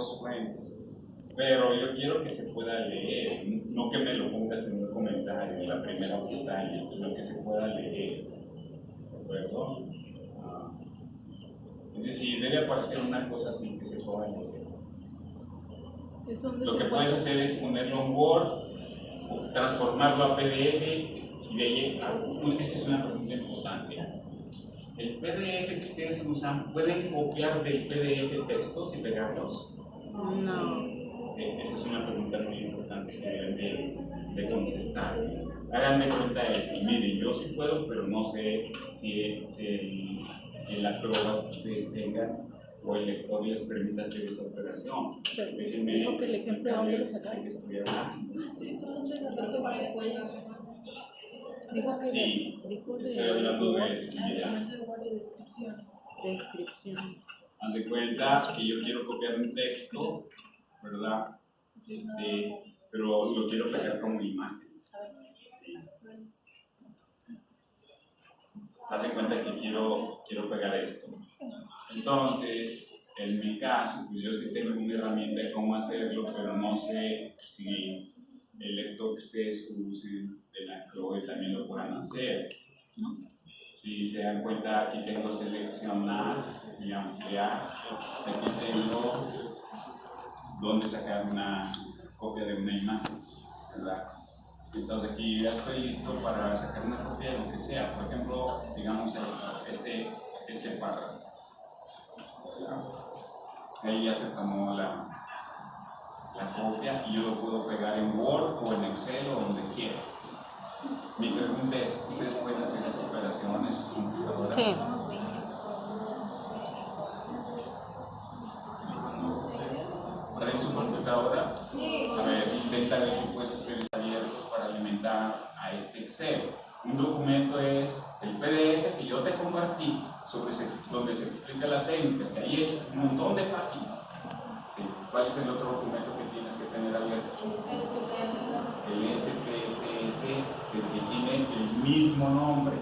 dos fuentes, pero yo quiero que se pueda leer, no que me lo pongas en un comentario en la primera pestaña, sino que se pueda leer, ¿de acuerdo? Es decir, debe aparecer una cosa así que se pueda leer. Lo que puedes hacer es ponerlo en Word, transformarlo a PDF y de ahí, esta es una pregunta importante. ¿El PDF que ustedes usan, pueden copiar del PDF textos y pegarlos? No. Esa es una pregunta muy importante que deben de contestar. Háganme cuenta de esto. Miren, yo sí puedo, pero no sé si la prueba que ustedes tengan o el lector les permite hacer esa operación. Déjenme dijo que el ejemplo de dónde lo sacaron. que estoy hablando. Dijo que sí, dijo estoy hablando de eso. Mira. De descripciones. Descripción. Haz de cuenta que yo quiero copiar un texto, ¿verdad? Pero lo quiero pegar como imagen. Haz de cuenta que quiero pegar esto. Entonces, en mi caso, pues yo sí tengo una herramienta de cómo hacerlo, pero no sé si el lector que ustedes usen de la Chloe también lo puedan hacer. Si se dan cuenta, aquí tengo seleccionar y ampliar. Aquí tengo donde sacar una copia de una imagen, ¿verdad? Entonces aquí ya estoy listo para sacar una copia de lo que sea. Por ejemplo, digamos este párrafo. Ahí ya se tomó la copia y yo lo puedo pegar en Word o en Excel o donde quiera. Mi pregunta es, ¿ustedes pueden hacer esa operación en sus computadoras? Sí. ¿Traen su computadora? A ver, intenta ver si puedes hacer abiertos para alimentar a este Excel. Un documento es el PDF que yo te compartí donde se explica la técnica, que ahí hay un montón de páginas. ¿Sí? ¿Cuál es el otro documento que tienes que tener abierto? El SPSS, que tiene el mismo nombre.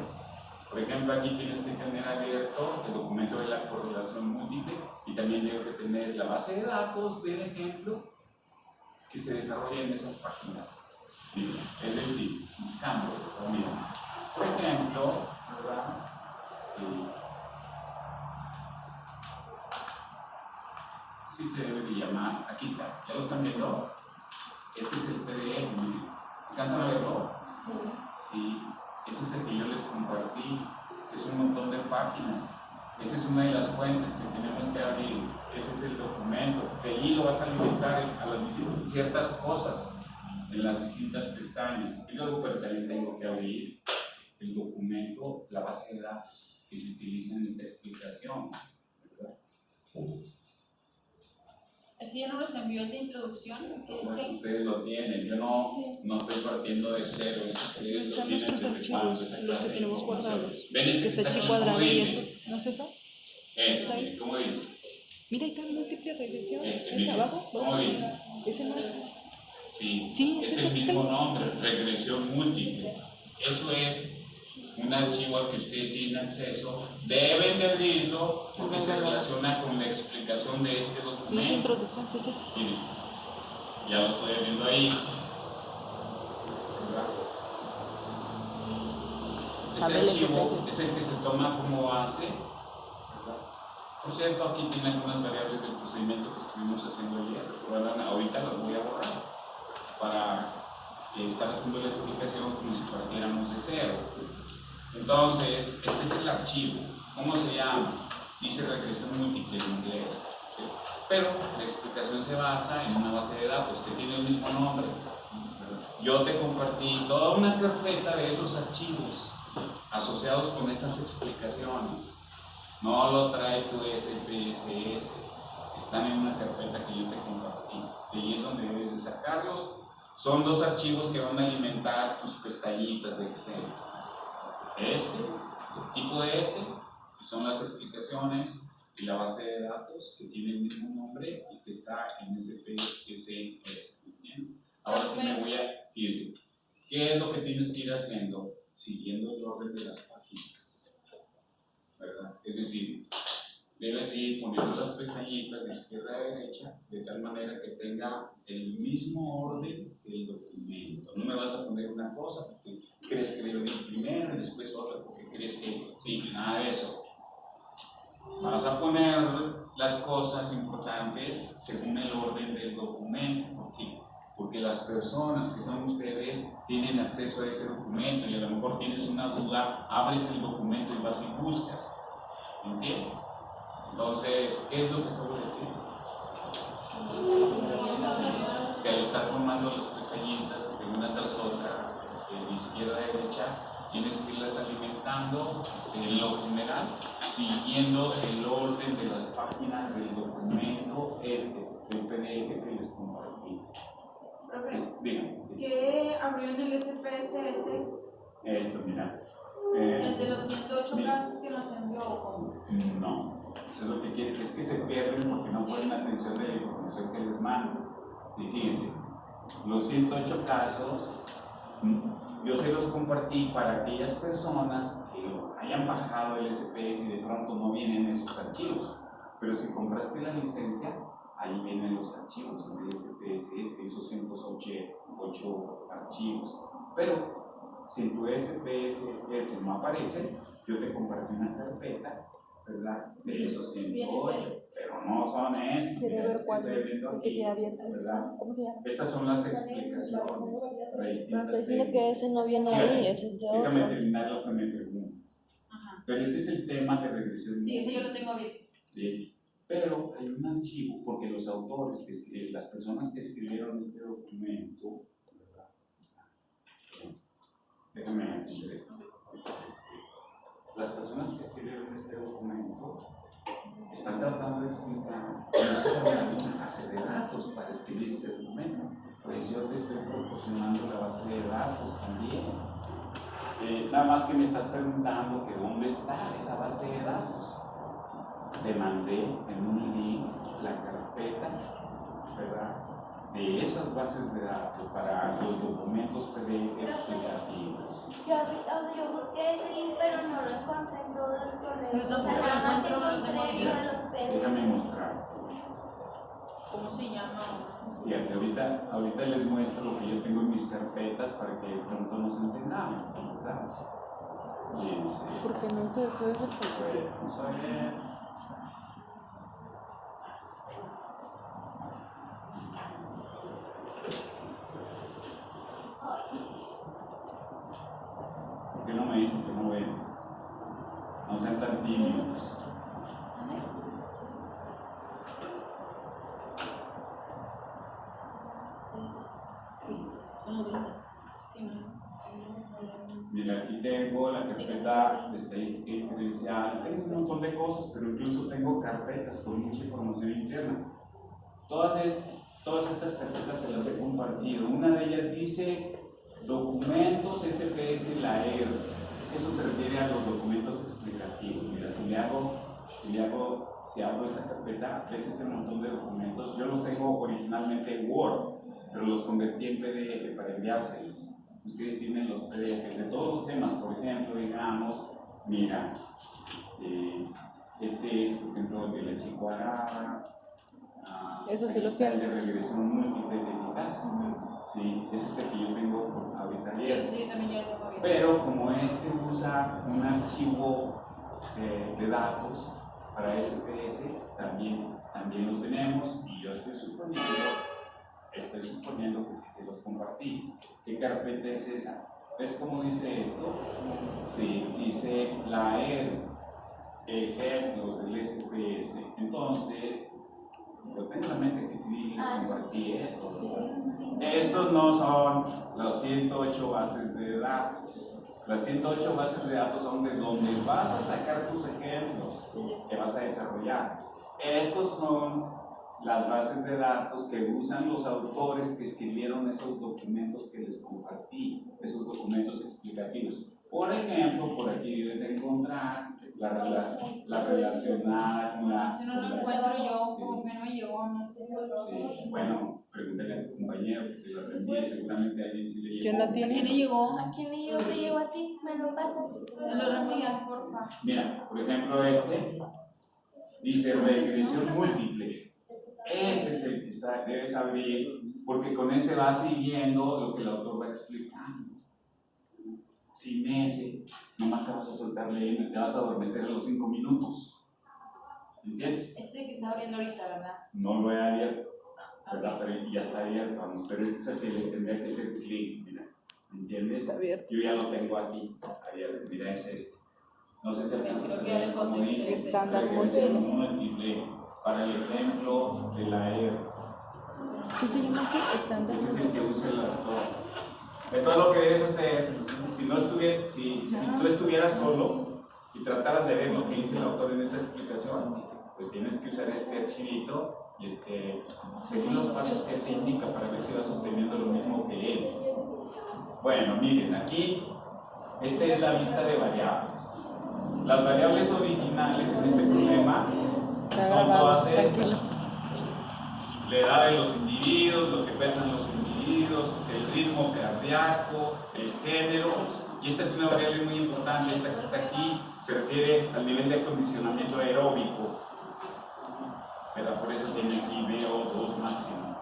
Por ejemplo, aquí tienes que tener abierto el documento de la correlación múltiple y también debes de tener la base de datos del ejemplo que se desarrolla en esas páginas. ¿Sí? Es decir, buscando, mira, por ejemplo, ¿verdad? Sí se debe de llamar, aquí está, ¿ya lo están viendo? Este es el PDF, miren, ¿alcanzan a verlo? Sí, ese es el que yo les compartí, es un montón de páginas, esa es una de las fuentes que tenemos que abrir, ese es el documento, de ahí lo vas a alimentar a las ciertas cosas en las distintas pestañas, y luego pero también tengo que abrir el documento, la base de datos que se utiliza en esta explicación, ¿verdad? ¿Así ya no los envió el de introducción? Pues ustedes lo tienen, yo no estoy partiendo de cero, ustedes lo tienen desde cuando esa los clase que de tenemos información. guardados. ¿Ven este que está está chi aquí? cuadrado ¿Cómo y dice? eso, ¿no es eso? Este, ¿cómo dice? Mira, ahí está múltiple regresión. Este, ¿Es abajo? ¿cómo dice? Ese no es. Sí, es el mismo nombre, regresión múltiple. Eso es un archivo al que ustedes tienen acceso, deben de abrirlo porque se relaciona con la explicación de este documento. Sí, es introducción, sí, sí. Miren, ya lo estoy abriendo ahí. Ese archivo es el que se toma como base. ¿Verdad? Por cierto, aquí tiene algunas variables del procedimiento que estuvimos haciendo ayer. ¿Recuerdan? Ahorita las voy a borrar para estar haciendo la explicación como si partiéramos de cero. Entonces, este es el archivo. ¿Cómo se llama? Dice regresión múltiple en inglés. ¿Sí? Pero la explicación se basa en una base de datos que tiene el mismo nombre. Yo te compartí toda una carpeta de esos archivos asociados con estas explicaciones. No los trae tu SPSS. Están en una carpeta que yo te compartí. De ahí es donde debes de sacarlos. Son dos archivos que van a alimentar tus pestañitas de Excel. El tipo de que son las explicaciones y la base de datos que tiene el mismo nombre y que está en SPSS. ¿Entiendes? Ahora sí me voy a decir, ¿qué es lo que tienes que ir haciendo? Siguiendo el orden de las páginas, ¿verdad? Es decir, debes ir poniendo las pestañitas de izquierda a derecha derecha, de tal manera que tenga el mismo orden que el documento. No me vas a poner una cosa porque crees que debe ir primero y después otra porque crees que... Sí, nada de eso. Vas a poner las cosas importantes según el orden del documento. ¿Por qué? Porque las personas que son ustedes tienen acceso a ese documento y a lo mejor tienes una duda, abres el documento y vas y buscas. ¿Entiendes? Entonces, ¿qué es lo que acabo de decir? Que al estar formando las pestañitas de una tras otra, de izquierda a derecha, tienes que irlas alimentando en lo general, siguiendo el orden de las páginas del documento del PDF que les compartí. Dígame, sí. ¿Qué abrió en el SPSS? Esto, mira. El de los 108 mira. casos que nos envió. ¿Cómo? No, eso es lo que quieren, es que se pierden porque no ponen atención de la información que les mando. Sí, fíjense, los 108 casos yo se los compartí para aquellas personas que hayan bajado el SPS y de pronto no vienen esos archivos. Pero si compraste la licencia, ahí vienen los archivos en el SPSS, esos 108 archivos. Pero si en tu SPSS no aparece, yo te compartí una carpeta, ¿verdad? De esos 108, pero no son estos. Mira, este que estoy viendo aquí, ¿verdad? ¿Cómo se llama? Estas son las explicaciones para distintas Está diciendo que técnicas. ese no viene Fíjate, ahí, ese es de déjame otro. terminar lo que me preguntas. Ajá. Pero este es el tema de regresión. Sí, ese yo lo tengo abierto. Sí. Pero hay un archivo, porque los autores que escriben, las personas que escribieron este documento, ¿verdad? Déjame entender esto. Las personas que escribieron este documento están tratando de explicar que no solo hay una base de datos para escribir ese documento, pues yo te estoy proporcionando la base de datos también. Nada más que me estás preguntando que dónde está esa base de datos. Te mandé en un link la carpeta, ¿verdad?, de esas bases de datos para los documentos PDF explicativos. Yo busqué ese link, pero no lo encontré en todos los correos. Pero tampoco O sea, nada más lo encuentro, encontré lo uno de los PDFs. Déjame mostrar. ¿Cómo se llama? Fíjate, ahorita les muestro lo que yo tengo en mis carpetas para que de pronto nos entendamos, ¿verdad? Bien, sí. Porque no sé, esto es el proceso. Vamos a ver. ¿Por qué no me dicen que no ven? No sean tan tímidos. Sí, son los 20. Sí, no es. Mira, aquí tengo la carpeta de estadística y credencial, tengo un montón de cosas, pero incluso tengo carpetas con mucha información interna. Todas estas carpetas se las he compartido. Una de ellas dice documentos SPS LAER. Eso se refiere a los documentos explicativos. Mira, si abro esta carpeta, ves ese montón de documentos. Yo los tengo originalmente en Word, pero los convertí en PDF para enviárselos. Ustedes tienen los PDFs de todos los temas, por ejemplo, digamos, mira, este es, por ejemplo, el de la chihuahua, Eso sí aquí los está el tienes. de regresión múltiple de eficaz, sí, ese es el que yo tengo ahorita Sí, abierto. sí, también yo lo tengo abierto. Pero como este usa un archivo de datos para SPS, también lo tenemos y yo estoy suponiendo que sí se los compartí. ¿Qué carpeta es esa? ¿Ves cómo dice esto? Sí, dice LAER, ejemplos del SPS. Entonces, yo tengo en la mente que sí les compartí eso. Estos no son las 108 bases de datos. Las 108 bases de datos son de donde vas a sacar tus ejemplos que vas a desarrollar. Estos son las bases de datos que usan los autores que escribieron esos documentos que les compartí, esos documentos explicativos. Por ejemplo, por aquí debes de encontrar la relacionada con la... Si no lo encuentro yo, como que no me llegó, no sé. Sí, bueno, pregúntale a tu compañero que te lo reenvíe, seguramente a alguien sí le llegó. ¿Quién la ¿A tiene? quién le llegó? ¿A quién le llegó? ¿Te llegó a ti? ¿Me lo pasas? Me lo reenvías, porfa. Mira, por ejemplo, este dice regresión múltiple. Ese es el que debes abrir, porque con ese vas siguiendo lo que el autor va explicando. Sin ese, nomás te vas a soltar leyendo y te vas a adormecer en los 5 minutos. ¿Entiendes? Este que está abriendo ahorita, ¿verdad? No lo he abierto, ¿verdad? Pero ya está abierto, vamos. Pero este es el que le tendría que hacer clic, mira. ¿Entiendes? Está abierto. Yo ya lo tengo aquí abierto. Mira, es este. No sé si alcanzas a Creo que ya ver lo cómo encontré. dice. Estándar Regresión múltiple. múltiple. Para el ejemplo de la R. ¿Qué se llama así? Estándar. Ese es el que usa el autor. Entonces lo que debes hacer, si tú estuvieras solo y trataras de ver lo que dice el autor en esa explicación, pues tienes que usar este archivito y seguir los pasos que te indica para ver si vas obteniendo lo mismo que él. Bueno, miren, aquí, esta es la lista de variables. Las variables originales en este problema son todas estas. La edad de los individuos, lo que pesan los individuos, el ritmo cardíaco, el género, y esta es una variable muy importante, esta que está aquí, se refiere al nivel de acondicionamiento aeróbico, pero por eso tiene aquí VO2 máximo,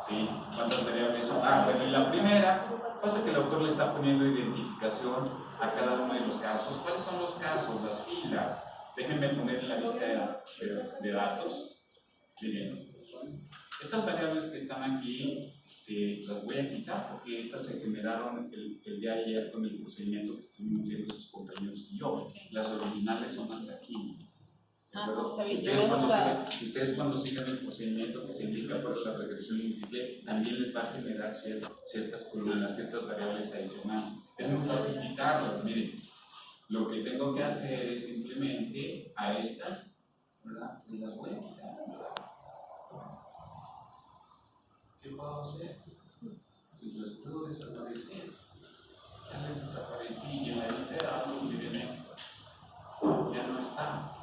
¿sí? ¿Cuántas variables son? Bueno, y la primera, pasa que el autor le está poniendo identificación a cada uno de los casos. ¿Cuáles son los casos? Las filas. Déjenme poner en la lista de datos. Miren. Estas variables que están aquí las voy a quitar porque estas se generaron el día de ayer con el procedimiento que estuvimos viendo sus compañeros y yo. Las originales son hasta aquí. Está bien. Ustedes cuando sigan el procedimiento que se indica para la regresión múltiple, también les va a generar ciertas columnas, ciertas variables adicionales. Es muy fácil quitarlas. Miren, lo que tengo que hacer es simplemente a estas, ¿verdad? Pues las voy a quitar. ¿Qué puedo hacer? Pues las puedo desaparecer. Ya les desaparecí y en la lista de datos miren esto. Ya no está.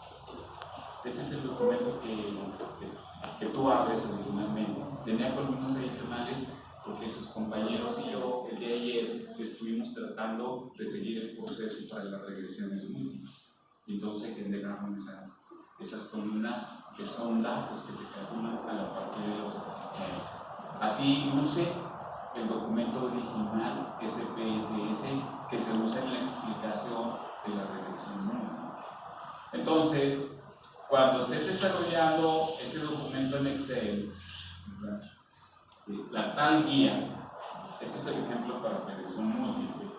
Ese es el documento que tú abres originalmente. Tenía columnas adicionales porque sus compañeros y yo el día de ayer estuvimos tratando de seguir el proceso para las regresiones múltiples. Entonces generaron esas columnas que son datos que se calculan a partir de los existentes. Así luce el documento original SPSS que se usa en la explicación de la regresión múltiple. Entonces, cuando estés desarrollando ese documento en Excel, ¿verdad? La tal guía, este es el ejemplo para regresión múltiple,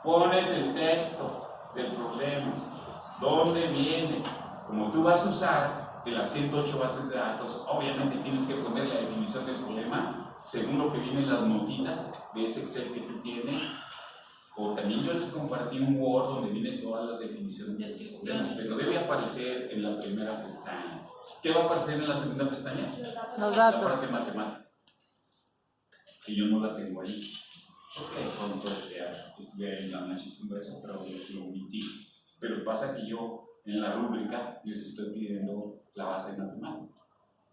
pones el texto del problema, dónde viene, como tú vas a usar de las 108 bases de datos, obviamente tienes que poner la definición del problema según lo que vienen las notitas de ese Excel que tú tienes. O también yo les compartí un Word donde vienen todas las definiciones de los problemas, pero debe aparecer en la primera pestaña. ¿Qué va a aparecer en la segunda pestaña? Los La datos. parte matemática, que yo no la tengo ahí. Ok, pronto estuve ahí en la noche haciendo eso, pero lo omití. Pero pasa que yo en la rúbrica les estoy pidiendo la base de matemática.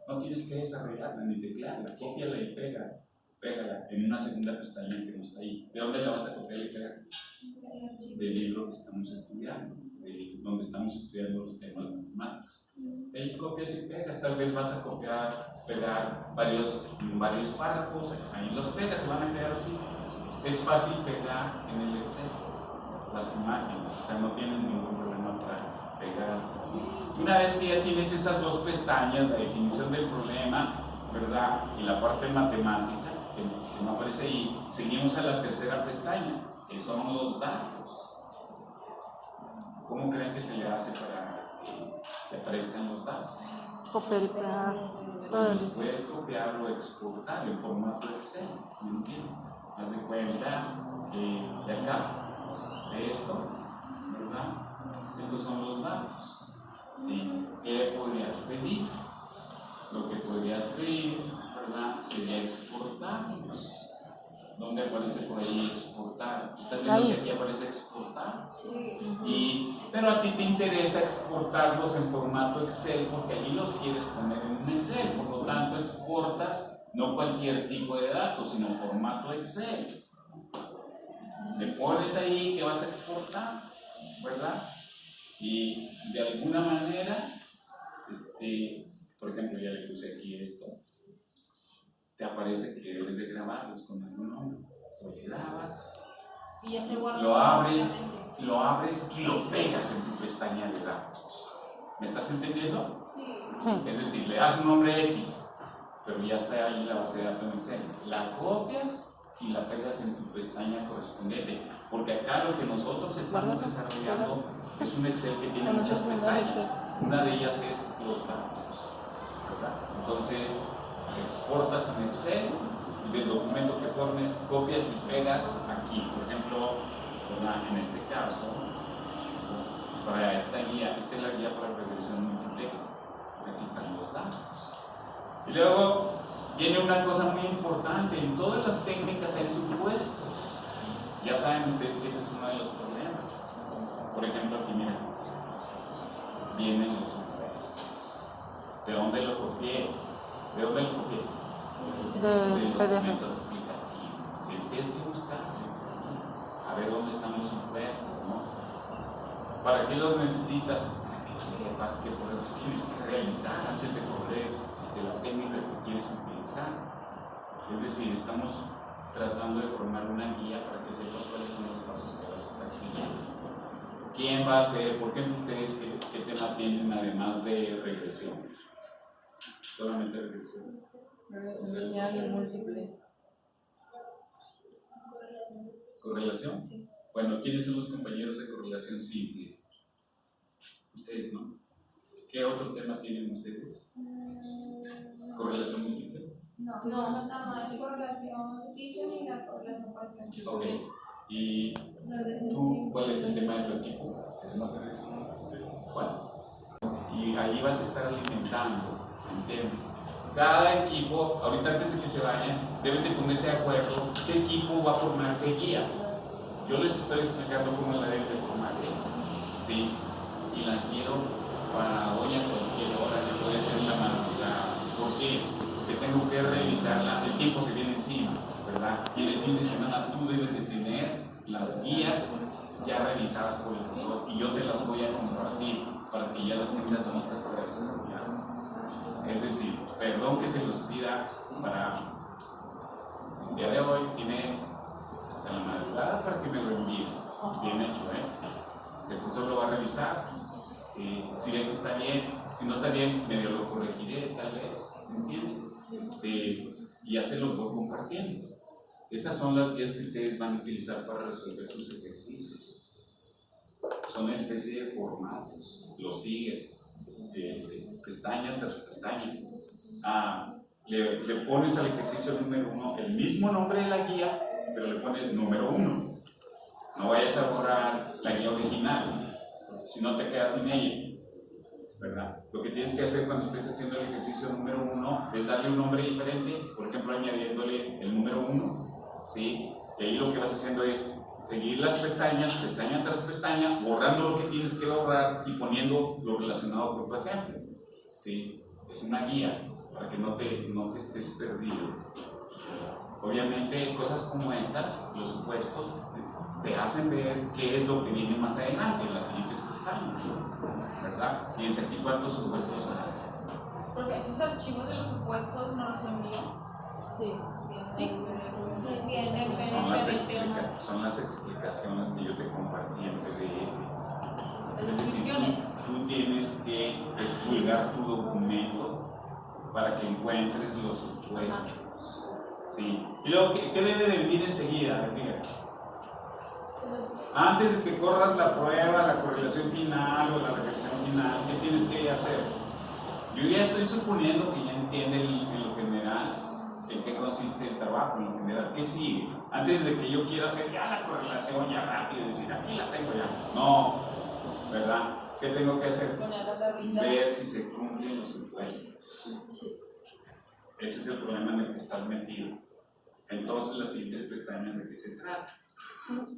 No tienes que desarrollarla ni teclearla, cópiala y pégala en una segunda pestaña que no está ahí. ¿De dónde la vas a copiar y pegar? Del libro que estamos estudiando, de donde estamos estudiando los temas matemáticos. Ahí copias y pegas, tal vez vas a pegar varios párrafos, ahí los pegas, se van a quedar así. Es fácil pegar en el Excel las imágenes, o sea, no tienes ningún problema para pegar. Una vez que ya tienes esas dos pestañas, la definición del problema, ¿verdad? Y la parte matemática, que no aparece ahí, seguimos a la tercera pestaña, que son los datos. ¿Cómo creen que se le hace para que aparezcan los datos? Copiar y pegar. Los puedes copiar o exportar en formato Excel, ¿me entiendes? Haz de cuenta de acá, de esto, ¿verdad? Estos son los datos. ¿Sí? ¿Qué podrías pedir? Lo que podrías pedir, ¿verdad? Sería exportarlos. ¿Dónde aparece por ahí exportar? ¿Estás viendo que aquí aparece exportar? Sí. Pero a ti te interesa exportarlos en formato Excel porque allí los quieres poner en un Excel. Por lo tanto, exportas no cualquier tipo de datos, sino formato Excel. Le pones ahí que vas a exportar, ¿verdad? Y de alguna manera por ejemplo, ya le puse aquí esto, te aparece que debes de grabarlos con algún nombre. Los grabas, Y ya se guarda. lo abres automáticamente. y lo pegas en tu pestaña de datos. ¿Me estás entendiendo? Sí. Es decir, le das un nombre X, pero ya está ahí la base de datos en Excel. La copias y la pegas en tu pestaña correspondiente, porque acá lo que nosotros estamos desarrollando es un Excel que tiene muchas pestañas. Una de ellas es los datos, ¿verdad? Entonces, exportas en Excel y del documento que formes copias y pegas aquí. Por ejemplo, ¿verdad? En este caso, para esta guía, esta es la guía para regresión múltiple. Aquí están los datos. Y luego viene una cosa muy importante: en todas las técnicas hay supuestos. Ya saben ustedes que ese es uno de los problemas. Por ejemplo, aquí miren, vienen los supuestos. ¿De dónde lo copié? ¿De dónde lo copié? Del documento explicativo. Tienes que buscar, a ver dónde están los supuestos, ¿no? ¿Para qué los necesitas? Para que sepas qué pruebas tienes que realizar antes de correr la técnica que quieres utilizar. Es decir, estamos tratando de formar una guía para que sepas cuáles son los pasos que vas a estar siguiendo. ¿Quién va a hacer? ¿Por qué ustedes qué tema tienen además de regresión? Solamente regresión. Lineal y múltiple. ¿Correlación? Sí. Bueno, ¿quiénes son los compañeros de correlación simple? Ustedes, ¿no? ¿Qué otro tema tienen ustedes? ¿Correlación múltiple? No, nada más correlación Dixon y la correlación parcial. Ok. ¿Y tú, cuál es el tema de tu equipo? ¿Cuál? Y ahí vas a estar alimentando, ¿entiendes? Cada equipo, ahorita antes de que se vayan, deben de ponerse de acuerdo qué equipo va a formar qué guía. Yo les estoy explicando cómo la deben de formar, ¿sí? Y la quiero para hoy a cualquier hora, que puede ser la madrugada. ¿Por qué? Porque tengo que revisarla, el tiempo se viene encima, ¿verdad? Y en el fin de semana tú debes de tener las guías ya revisadas por el profesor y yo te las voy a compartir para que ya las tengas listas para desarrollar. Es decir, perdón que se los pida para el día de hoy, tienes hasta la madrugada para que me lo envíes. Bien hecho, ¿eh? El profesor lo va a revisar. Si ve que está bien, si no está bien, medio lo corregiré, tal vez, ¿entienden? Y ya se los voy compartiendo. Esas son las guías que ustedes van a utilizar para resolver sus ejercicios. Son una especie de formatos, los sigues, pestaña tras pestaña. Le pones al ejercicio número 1 el mismo nombre de la guía, pero le pones número 1. No vayas a borrar la guía original, si no te quedas sin ella, ¿verdad? Lo que tienes que hacer cuando estés haciendo el ejercicio número 1 es darle un nombre diferente, por ejemplo añadiéndole el número 1, ¿sí? Y ahí lo que vas haciendo es seguir las pestañas, pestaña tras pestaña, borrando lo que tienes que borrar y poniendo lo relacionado con tu ejemplo, ¿sí? Es una guía para que no te estés perdido. Obviamente cosas como estas, los supuestos, te hacen ver qué es lo que viene más adelante en las siguientes pestañas, ¿verdad? Fíjense aquí cuántos supuestos hay. Porque esos archivos de los supuestos no los envío. Sí. Sí. Son las explicaciones que yo te compartí en PDF. Las Es decir, descripciones. tú tienes que expulgar tu documento para que encuentres los supuestos. ¿Sí? Y luego, ¿qué debe de venir enseguida? Fíjate. Antes de que corras la prueba, la correlación final o la regresión final, ¿qué tienes que hacer? Yo ya estoy suponiendo que ya entiende en lo general en qué consiste el trabajo, en lo general. ¿Qué sigue? Antes de que yo quiera hacer ya la correlación ya rápido y decir, aquí la tengo ya. No, ¿verdad? ¿Qué tengo que hacer? Ver si se cumplen los supuestos. Ese es el problema en el que estás metido. Entonces, las siguientes pestañas de qué se trata.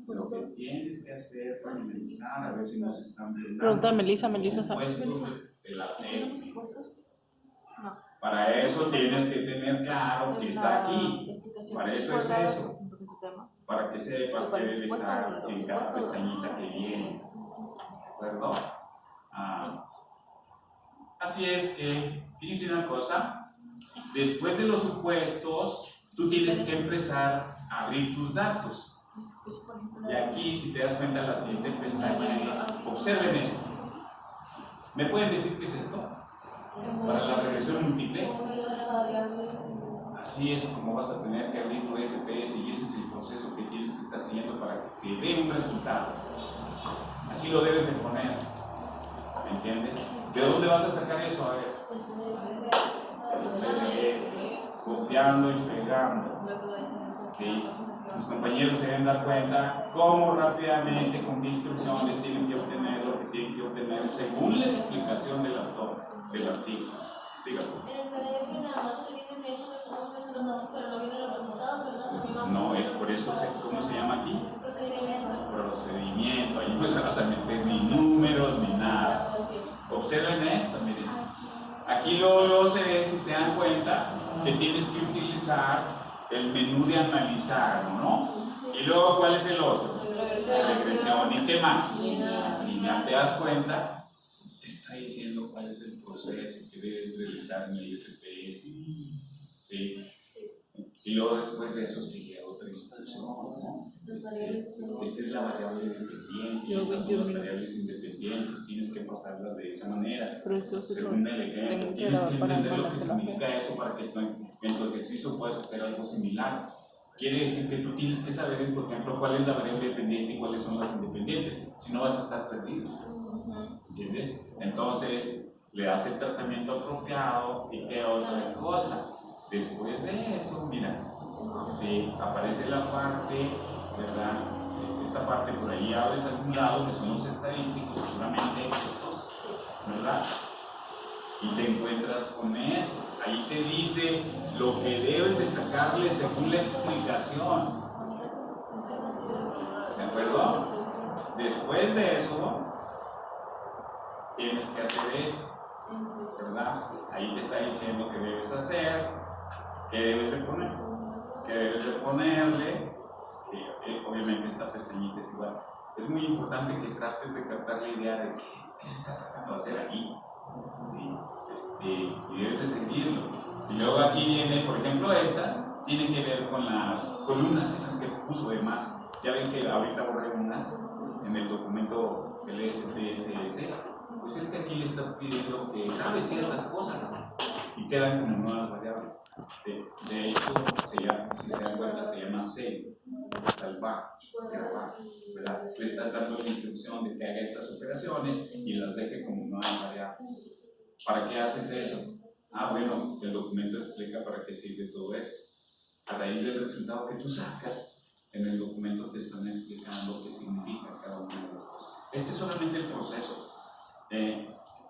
Lo que tienes que hacer para analizar, a ver si nos están viendo. Pregunta a Melissa sabe. De la técnica. Para eso tienes que tener claro que está aquí. Para eso es eso. Para que sepas que debe estar en cada pestañita que viene. ¿De acuerdo? Así es que, fíjense una cosa, después de los supuestos, tú tienes que empezar a abrir tus datos. Y aquí, si te das cuenta, la siguiente pestaña es, observen esto. ¿Me pueden decir qué es esto? Para la regresión múltiple. Así es como vas a tener que abrir tu SPS y ese es el proceso que tienes que estar siguiendo para que te dé un resultado. Así lo debes de poner. ¿Me entiendes? ¿De dónde vas a sacar eso? A ver. Copiando y pegando. ¿Sí? Los compañeros se deben dar cuenta cómo rápidamente, con qué instrucciones tienen que obtener lo que tienen que obtener según la explicación del autor, del artículo. Dígame. No, por eso, ¿cómo se llama aquí? Procedimiento. Ahí no le vas a meter ni números ni nada. Observen esto, miren. Aquí luego se ve, si se dan cuenta, que tienes que utilizar el menú de analizar, ¿no? Y luego, ¿cuál es el otro? La regresión. ¿Y qué más? Y ya te das cuenta, te está diciendo cuál es el proceso que debes realizar en el SPS. ¿Sí? Y luego después de eso sigue otra instrucción, ¿no? Esta es la variable dependiente y estas son las variables independientes. Tienes que pasarlas de esa manera. Según el ejemplo, tienes que entender lo que significa eso para que en tu ejercicio puedas hacer algo similar. Quiere decir que tú tienes que saber, por ejemplo, cuál es la variable dependiente y cuáles son las independientes. Si no, vas a estar perdido. ¿Entiendes? Entonces, le das el tratamiento apropiado y qué otra cosa. Después de eso, mira, sí, aparece la parte, ¿verdad? Esta parte por ahí abres a algún lado que son los estadísticos, seguramente estos, ¿verdad? Y te encuentras con eso. Ahí te dice lo que debes de sacarle según la explicación. ¿De acuerdo? Después de eso, tienes que hacer esto, ¿verdad? Ahí te está diciendo qué debes hacer, qué debes de poner, qué debes de ponerle. Obviamente esta pestañita es igual. Es muy importante que trates de captar la idea de qué se está tratando de hacer aquí. ¿Sí? Y debes de seguirlo. Y luego aquí viene, por ejemplo, estas tienen que ver con las columnas esas que puso de más. Ya ven que ahorita borré unas en el documento LSPSS. Pues es que aquí le estás pidiendo que grabe ciertas cosas y quedan como nuevas variables. De hecho, si se dan cuenta, se llama save, salvar, grabar, ¿verdad? Le estás dando la instrucción de que haga estas operaciones y las deje como nuevas variables. ¿Para qué haces eso? Bueno, el documento explica para qué sirve todo eso. A raíz del resultado que tú sacas, en el documento te están explicando qué significa cada una de las cosas. Este es solamente el proceso.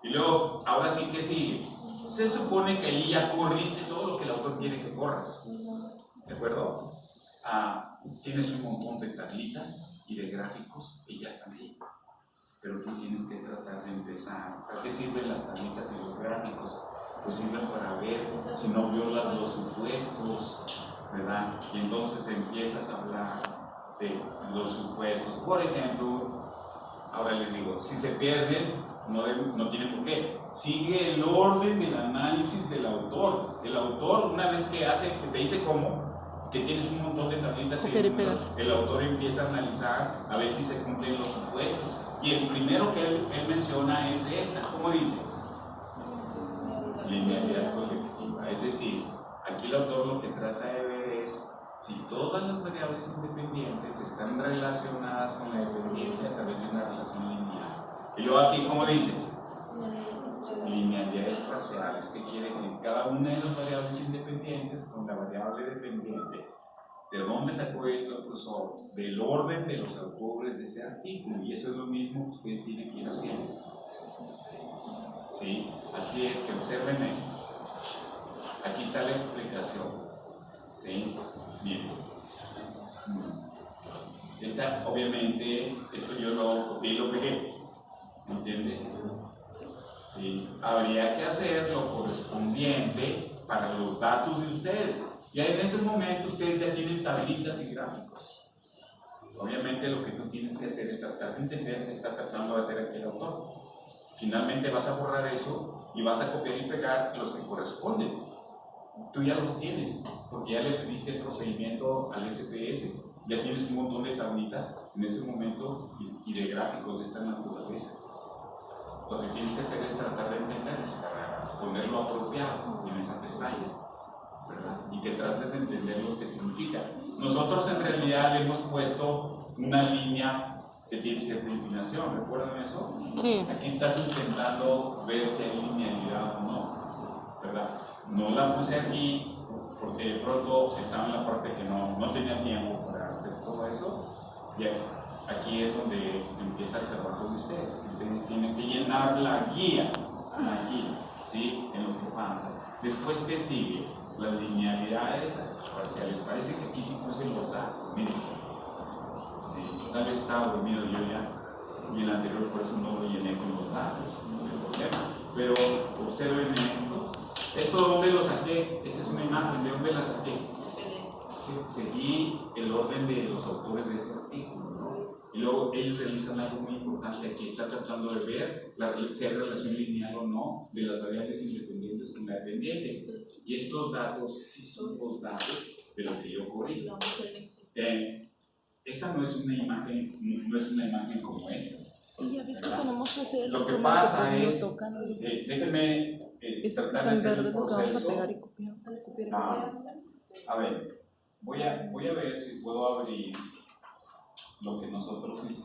Y luego, ahora sí que sigue. Se supone que ahí ya corriste todo lo que el autor quiere que corras. ¿De acuerdo? Tienes un montón de tablitas y de gráficos que ya están ahí. Pero tú tienes que tratar de empezar. ¿Para qué sirven las tablitas y los gráficos? Pues sirven para ver si no violas los supuestos, ¿verdad? Y entonces empiezas a hablar de los supuestos. Por ejemplo, ahora les digo, si se pierden, no tiene por qué. Sigue el orden del análisis del autor. El autor, una vez que te dice cómo, que tienes un montón de tablitas y números, el autor empieza a analizar a ver si se cumplen los supuestos. Y el primero que él menciona es esta. ¿Cómo dice? Linealidad colectiva. Es decir, aquí el autor lo que trata de ver es si todas las variables independientes están relacionadas con la dependiente a través de una relación lineal. Y luego aquí, ¿cómo dice? Linealidades parciales. ¿Qué quiere decir? Cada una de las variables independientes con la variable dependiente. ¿De dónde sacó esto el profesor? Del orden de los autores de ese artículo. Y eso es lo mismo que ustedes tienen que ir haciendo. ¿Sí? Así es que observen esto. Aquí está la explicación. ¿Sí? Bien. Obviamente, esto yo lo copié y lo pegué. ¿Entiendes? ¿Sí? Habría que hacer lo correspondiente para los datos de ustedes. Ya en ese momento ustedes ya tienen tablitas y gráficos. Obviamente lo que tú tienes que hacer es tratar de entender qué está tratando de hacer aquí el autor. Finalmente vas a borrar eso y vas a copiar y pegar los que corresponden. Tú ya los tienes, porque ya le pediste el procedimiento al SPS, ya tienes un montón de tablitas en ese momento y de gráficos de esta naturaleza. Lo que tienes que hacer es tratar de entenderlos para ponerlo apropiado en esa pestaña, ¿verdad? Y que trates de entender lo que significa. Nosotros en realidad le hemos puesto una línea que tiene cierta inclinación, ¿recuerdan eso? Sí. Aquí estás intentando ver si hay linealidad o no, ¿verdad? No la puse aquí porque de pronto estaba en la parte que no tenía tiempo para hacer todo eso. Y aquí es donde empieza el trabajo de ustedes. Ustedes tienen que llenar la guía, ¿sí? En lo que falta. Después, ¿qué sigue? Las linealidades parciales. Parece que aquí sí puse los datos. Miren, sí, tal vez estaba dormido yo ya. Y el anterior por eso no lo llené con los datos, no hay problema. Pero observen esto. ¿Esto dónde lo saqué? Esta es una imagen, ¿de dónde la saqué? Seguí el orden de los autores de ese artículo, ¿no? Y luego ellos realizan algo muy importante. Aquí está tratando de ver si hay relación lineal o no de las variables independientes con la dependiente. Y estos datos sí son los datos de lo que yo corrí. Esta no es una imagen como esta. Y ya ves que tenemos que hacer Lo que el pasa resumen, es, lo tocan. déjenme Eso que tratar de está en hacer verde el lo que vamos a proceso. pegar y copiar. A ver, voy a ver si puedo abrir lo que nosotros hicimos.